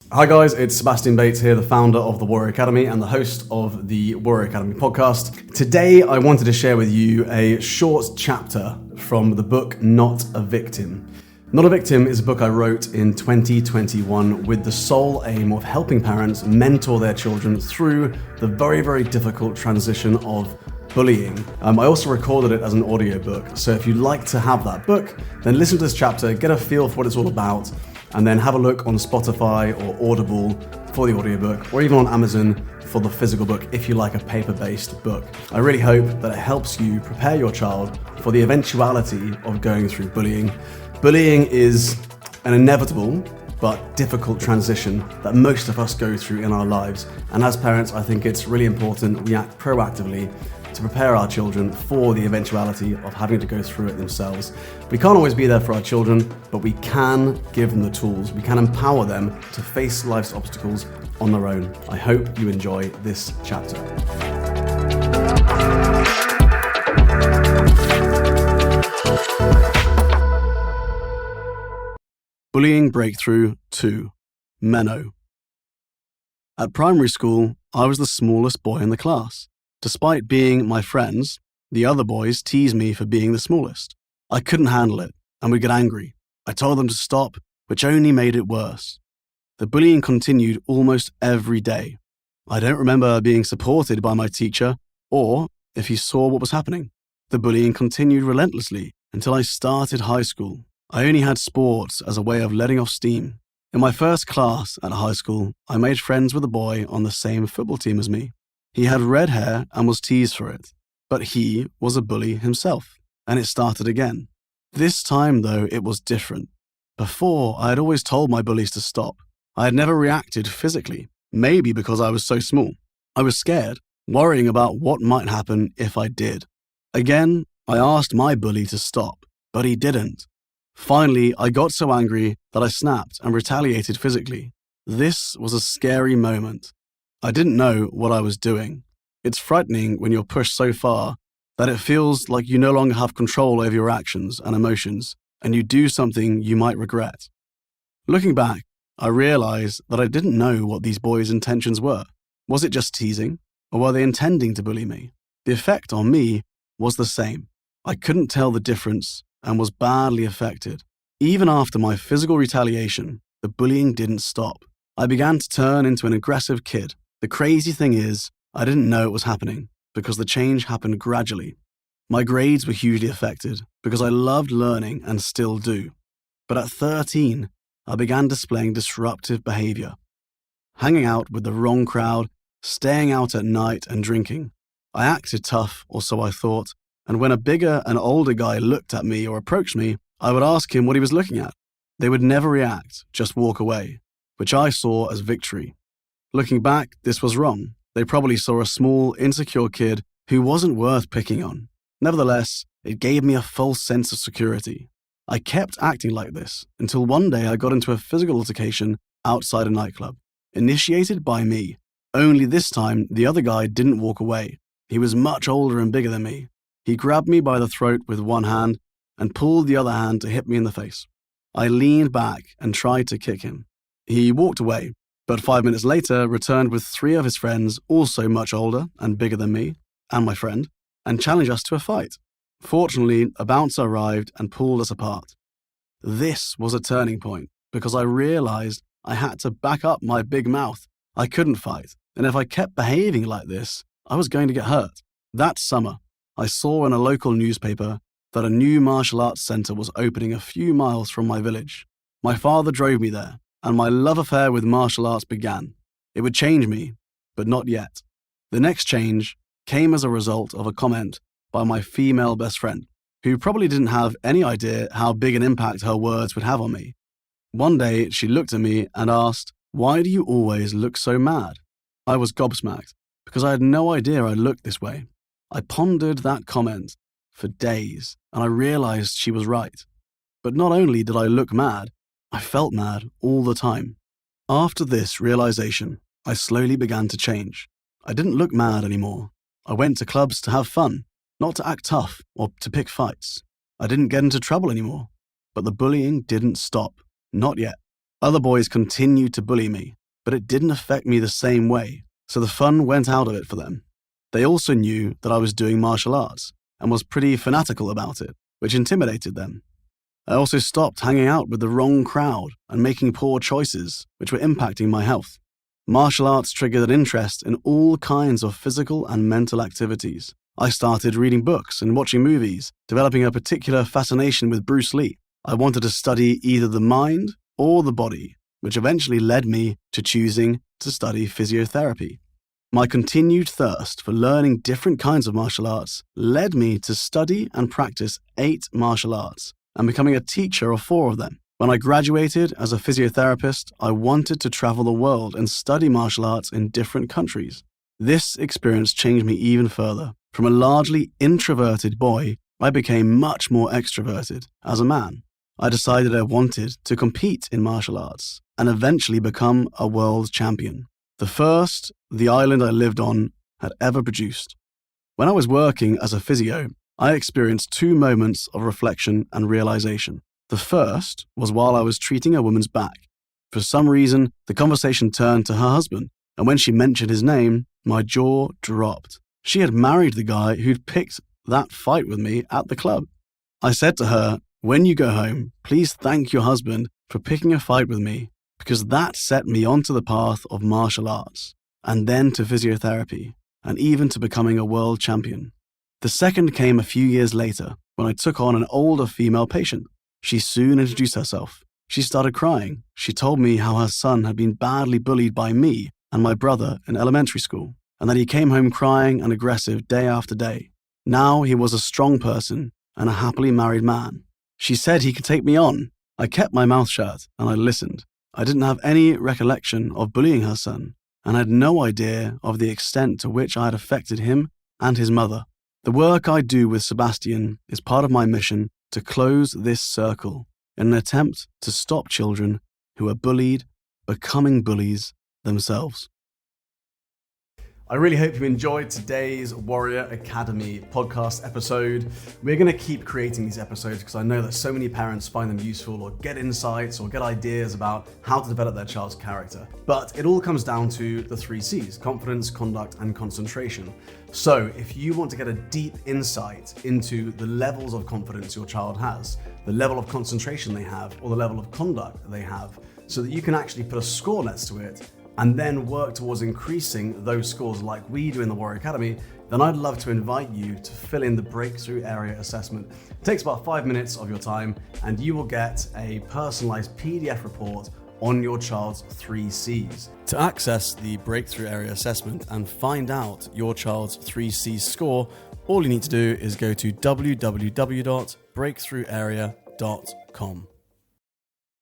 Hi guys, it's Sebastian Bates here, the founder of the Warrior Academy and the host of the Warrior Academy podcast. Today I wanted to share with you a short chapter from the book Not a Victim. Not a Victim is a book I wrote in 2021 with the sole aim of helping parents mentor their children through the very, very difficult transition of bullying. I also recorded it as an audiobook, so if you'd like to have that book, then listen to this chapter, get a feel for what it's all about, and then have a look on Spotify or Audible for the audiobook, or even on Amazon for the physical book if you like a paper-based book. I really hope that it helps you prepare your child for the eventuality of going through bullying. Bullying is an inevitable but difficult transition that most of us go through in our lives. And as parents, I think it's really important we act proactively to prepare our children for the eventuality of having to go through it themselves. We can't always be there for our children, but we can give them the tools. We can empower them to face life's obstacles on their own. I hope you enjoy this chapter. Bullying Breakthrough 2, Menno. At primary school, I was the smallest boy in the class. Despite being my friends, the other boys teased me for being the smallest. I couldn't handle it and would get angry. I told them to stop, which only made it worse. The bullying continued almost every day. I don't remember being supported by my teacher or if he saw what was happening. The bullying continued relentlessly until I started high school. I only had sports as a way of letting off steam. In my first class at high school, I made friends with a boy on the same football team as me. He had red hair and was teased for it, but he was a bully himself, and it started again. This time, though, it was different. Before, I had always told my bullies to stop. I had never reacted physically, maybe because I was so small. I was scared, worrying about what might happen if I did. Again, I asked my bully to stop, but he didn't. Finally, I got so angry that I snapped and retaliated physically. This was a scary moment. I didn't know what I was doing. It's frightening when you're pushed so far that it feels like you no longer have control over your actions and emotions, and you do something you might regret. Looking back, I realized that I didn't know what these boys' intentions were. Was it just teasing, or were they intending to bully me? The effect on me was the same. I couldn't tell the difference and was badly affected. Even after my physical retaliation, the bullying didn't stop. I began to turn into an aggressive kid. The crazy thing is, I didn't know it was happening because the change happened gradually. My grades were hugely affected because I loved learning and still do. But at 13, I began displaying disruptive behavior. Hanging out with the wrong crowd, staying out at night and drinking. I acted tough, or so I thought, and when a bigger and older guy looked at me or approached me, I would ask him what he was looking at. They would never react, just walk away, which I saw as victory. Looking back, this was wrong. They probably saw a small, insecure kid who wasn't worth picking on. Nevertheless, it gave me a false sense of security. I kept acting like this until one day I got into a physical altercation outside a nightclub, initiated by me. Only this time, the other guy didn't walk away. He was much older and bigger than me. He grabbed me by the throat with one hand and pulled the other hand to hit me in the face. I leaned back and tried to kick him. He walked away, but 5 minutes later returned with 3 of his friends, also much older and bigger than me and my friend, and challenged us to a fight. Fortunately, a bouncer arrived and pulled us apart. This was a turning point because I realized I had to back up my big mouth. I couldn't fight, and if I kept behaving like this, I was going to get hurt. That summer, I saw in a local newspaper that a new martial arts center was opening a few miles from my village. My father drove me there, and my love affair with martial arts began. It would change me, but not yet. The next change came as a result of a comment by my female best friend, who probably didn't have any idea how big an impact her words would have on me. One day, she looked at me and asked, "Why do you always look so mad?" I was gobsmacked, because I had no idea I looked this way. I pondered that comment for days, and I realized she was right. But not only did I look mad, I felt mad all the time. After this realization, I slowly began to change. I didn't look mad anymore. I went to clubs to have fun, not to act tough or to pick fights. I didn't get into trouble anymore. But the bullying didn't stop. Not yet. Other boys continued to bully me, but it didn't affect me the same way, so the fun went out of it for them. They also knew that I was doing martial arts and was pretty fanatical about it, which intimidated them. I also stopped hanging out with the wrong crowd and making poor choices, which were impacting my health. Martial arts triggered an interest in all kinds of physical and mental activities. I started reading books and watching movies, developing a particular fascination with Bruce Lee. I wanted to study either the mind or the body, which eventually led me to choosing to study physiotherapy. My continued thirst for learning different kinds of martial arts led me to study and practice 8 martial arts and becoming a teacher of 4 of them. When I graduated as a physiotherapist, I wanted to travel the world and study martial arts in different countries. This experience changed me even further. From a largely introverted boy, I became much more extroverted as a man. I decided I wanted to compete in martial arts and eventually become a world champion. The first the island I lived on had ever produced. When I was working as a physio, I experienced 2 moments of reflection and realization. The first was while I was treating a woman's back. For some reason, the conversation turned to her husband, and when she mentioned his name, my jaw dropped. She had married the guy who'd picked that fight with me at the club. I said to her, "When you go home, please thank your husband for picking a fight with me, because that set me onto the path of martial arts, and then to physiotherapy, and even to becoming a world champion." The second came a few years later, when I took on an older female patient. She soon introduced herself. She started crying. She told me how her son had been badly bullied by me and my brother in elementary school, and that he came home crying and aggressive day after day. Now he was a strong person and a happily married man. She said he could take me on. I kept my mouth shut and I listened. I didn't have any recollection of bullying her son and had no idea of the extent to which I had affected him and his mother. The work I do with Sebastian is part of my mission to close this circle in an attempt to stop children who are bullied becoming bullies themselves. I really hope you enjoyed today's Warrior Academy podcast episode. We're going to keep creating these episodes because I know that so many parents find them useful or get insights or get ideas about how to develop their child's character. But it all comes down to the 3 C's: confidence, conduct, and concentration. So if you want to get a deep insight into the levels of confidence your child has, the level of concentration they have, or the level of conduct they have, so that you can actually put a score next to it, and then work towards increasing those scores like we do in the Warrior Academy, then I'd love to invite you to fill in the breakthrough area assessment. It takes about 5 minutes of your time, and you will get a personalized PDF report on your child's 3 C's. To access the breakthrough area assessment and find out your child's 3 C's score, all you need to do is go to www.breakthrougharea.com.